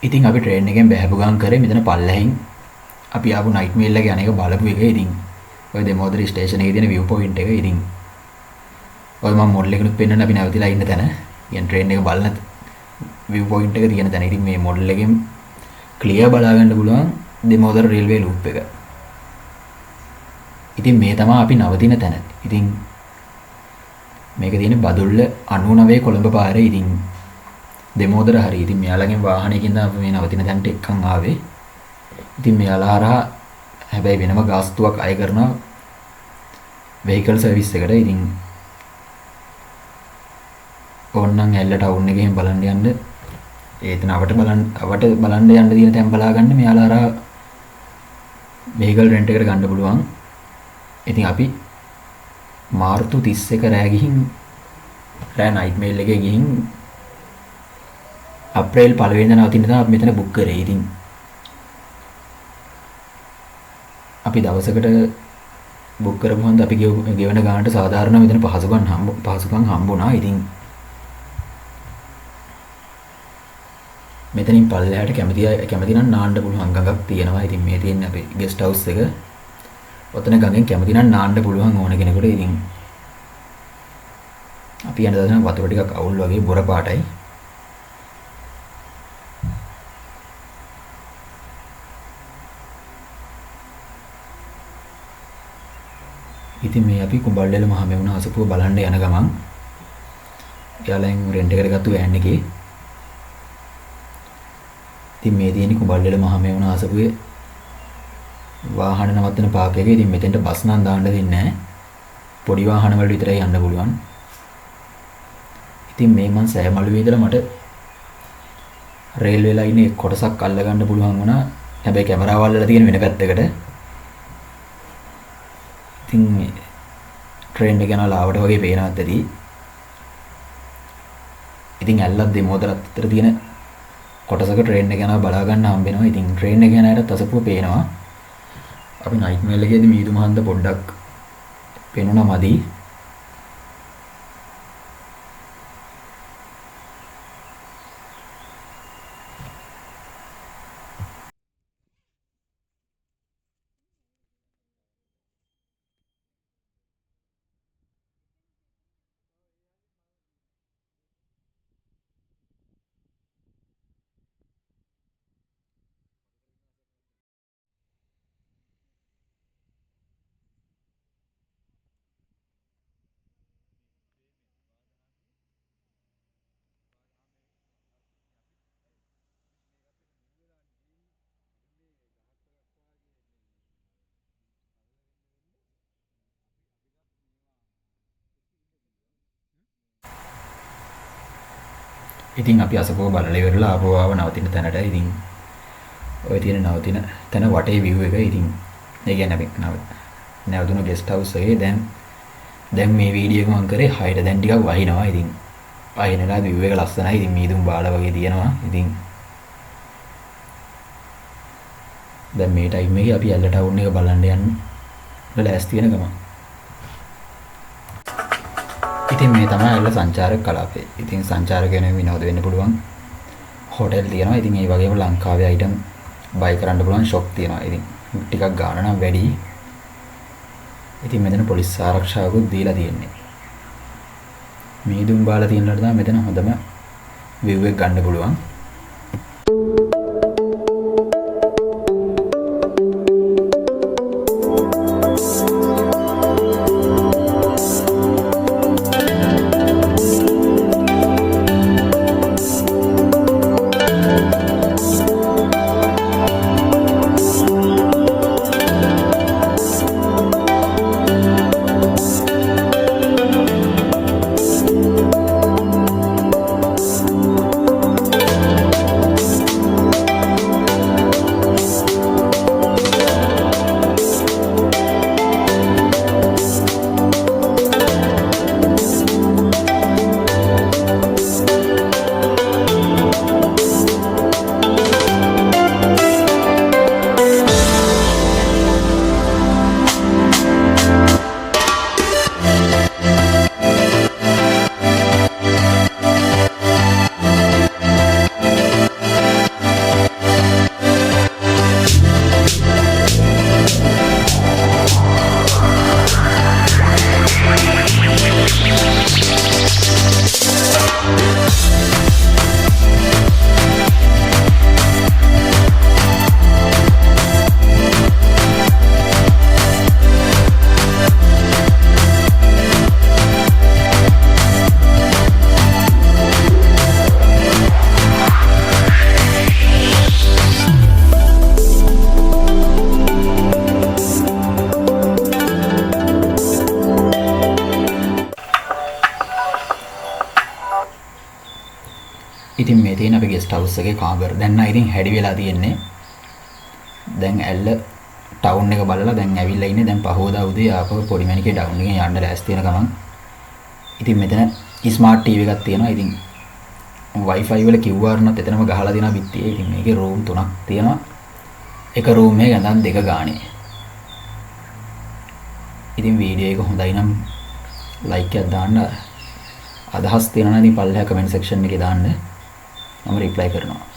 ඉතින් අපි ට්‍රේන් එකෙන් බැහැපු ගමන් කරේ මෙතන පල්ලෙහින් අපි ආපු නයිට් මේල් එක අනේක බලපු එක. ඉතින් ඔය දෙමෝදර ස්ටේෂන් එකේ තියෙන view point එක. ඉතින් ඔය මම මොඩල් එකනුත් පෙන්නන්න අපි නැවතිලා ඉන්න තැන. يعني ට්‍රේන් එක බලන view point එක තියෙන තැන. ඉතින් මේ මොඩල් එකෙන් ක්ලියර් බලා ගන්න පුළුවන් දෙමෝදර රේල්වේ ලූප් එක. ඉතින් මේ තමයි අපි නවතින තැන. ඉතින් මේක තියෙන්නේ බදුල්ල 99 කොළඹ පාරේ. ඉතින් දෙමෝදර හරි. ඉතින් මෙයාලගෙන් වාහනයකින් තමයි මේ නවතින තැනට එක්කන් ආවේ. ඉතින් මෙයාලා හරහා හැබැයි වෙනම ගාස්තුවක් අය කරනවා vehicle service එකට. ඉතින් ඕන්නම් ඇල්ල ටවුන් එකෙන් බලන්න යන්න ඒතන අවට බලන්න යන්න තියෙන තැන් බලා ගන්න මෙයාලා හරහා vehicle rent එකට ගන්න පුළුවන්. ඉතින් අපි මාර්තු 31 රෑ ගිහින් රෑ නයිට් මේල් එකේ ගිහින් අප්‍රේල් 1 වෙනිදා නවතින්න තමයි අපි මෙතන බුක් කරේ. ඉතින් අපි දවසකට බුක් කරපුවම අපි ගෙවන ගානට සාධාරණ මෙතන පහසුකම් හම්බුණා. ඉතින් මෙතනින් පල්ලෙහාට කැමති නම් නාන්න පුළුවන් ගඟක් තියෙනවා. ඉතින් මේ තියෙන්නේ අපේ ගෙස්ට් හවුස් එක. ඔතන ගඟෙන් කැමති නම් නාන්න පුළුවන් ඕන කෙනෙකුට. ඉතින් අපි යන දවසේ වතුර ටිකක් අවුල් වගේ බොර පාටයි. ඉතින් මේ අපි කුඹල්වැල මහමෙවුන අසපුව බලන්න යන ගමන් එයාලෙන් රෙන්ට් එකට ගත්ත වෑන් එකේ. ඉතින් මේ තියෙන්නේ කුඹල්වැල මහමෙවුන අසපුවේ වාහන නවත්තන පාක් එකේ. ඉතින් මෙතෙන්ට බස් නම් දාන්න දෙන්නේ නැහැ. පොඩි වාහන වල විතරයි යන්න පුළුවන්. ඉතින් මේ මං සෑමලුවේ ඉඳලා මට රේල්වේ ලයින් එක කොටසක් අල්ල ගන්න පුළුවන් වුණා. හැබැයි කැමරාව අල්ලලා තියෙන වෙන පැත්තකට. ඉතින් ට්‍රේන් එක යනවා ලාවට වගේ පේනවත් ඇති. ඉතින් ඇල්ලක් දෙමෝදරත් අතර තියෙන කොටසක ට්‍රේන් එක යනවා බලා ගන්න හම්බ වෙනවා. ඉතින් ට්‍රේන් එක යන අයට අසපුව පේනවා. අපි නයිට් මේල් එකේදී මීදු මහන්ද පොඩ්ඩක් පේනුණා මදි. ඉතින් අපි අසපුව බලලා ඉවරලා ආපහු ආව නවතින තැනට. ඉතින් ඔය තියෙන නවතින තැන වටේ view එක. ඉතින් ඒ කියන්නේ අපි නැවතුණු ගෙස්ට් හවුස් එකේ දැන් මේ වීඩියෝ එක මම කරේ 6ට දැන් ටිකක් වහිනවා. ඉතින් වහිනලා view එක ලස්සනයි. ඉතින් මීදුම් බාලා වගේ තියෙනවා. ඉතින් දැන් මේ ටයිම් එකේ අපි ඇල්ල ටවුන් එක බලන්න යන්න ලෑස්ති වෙන ගමන්. ඉතින් මේ තමයි ඇල්ල සංචාරක කලාපය. ඉතින් සංචාරකයන්ට විනෝද වෙන්න පුළුවන් හෝටල් තියෙනවා. ඉතින් ඒ වගේම ලංකාවේ අයිටම් බයි කරන්න පුළුවන් ෂොප් තියෙනවා. ඉතින් ටිකක් ගාණ නම් වැඩි. ඉතින් මෙතන පොලිස් ආරක්ෂාවකුත් දීලා තියෙන්නේ. මීදුම් බාලා තියෙනලට තමයි මෙතන හොඳම view එක ගන්න පුළුවන්. ඉතින් මේ තියෙන අපේ ගෙස්ට් හවුස් එකේ කාමර. දැන් නම් ඉතින් හැඩි වෙලා තියෙන්නේ. දැන් ඇල්ල ටවුන් එක බලලා දැන් ඇවිල්ලා ඉන්නේ. දැන් පහෝදා උදේ ආපහු පොඩි මණිකේ ටවුන් එකෙන් යන්න ලෑස්ති වෙන ගමන්. ඉතින් මෙතන ස්මාර්ට් ටීවී එකක් තියෙනවා. ඉතින් Wi-Fi වල QR නත් එතනම ගහලා දෙනවා පිටියේ. ඉතින් මේකේ රූම් 3ක් තියෙනවා. එක රූම් එකේ ගඳන් 2 ගානේ. ඉතින් වීඩියෝ එක හොඳයි නම් ලයික් එකක් දාන්න. අදහස් තියෙනවා නම් ඉතින් පල්ලෙහා කමෙන්ට් සෙක්ෂන් එකේ දාන්න. මම රිප්ලයි කරනවා.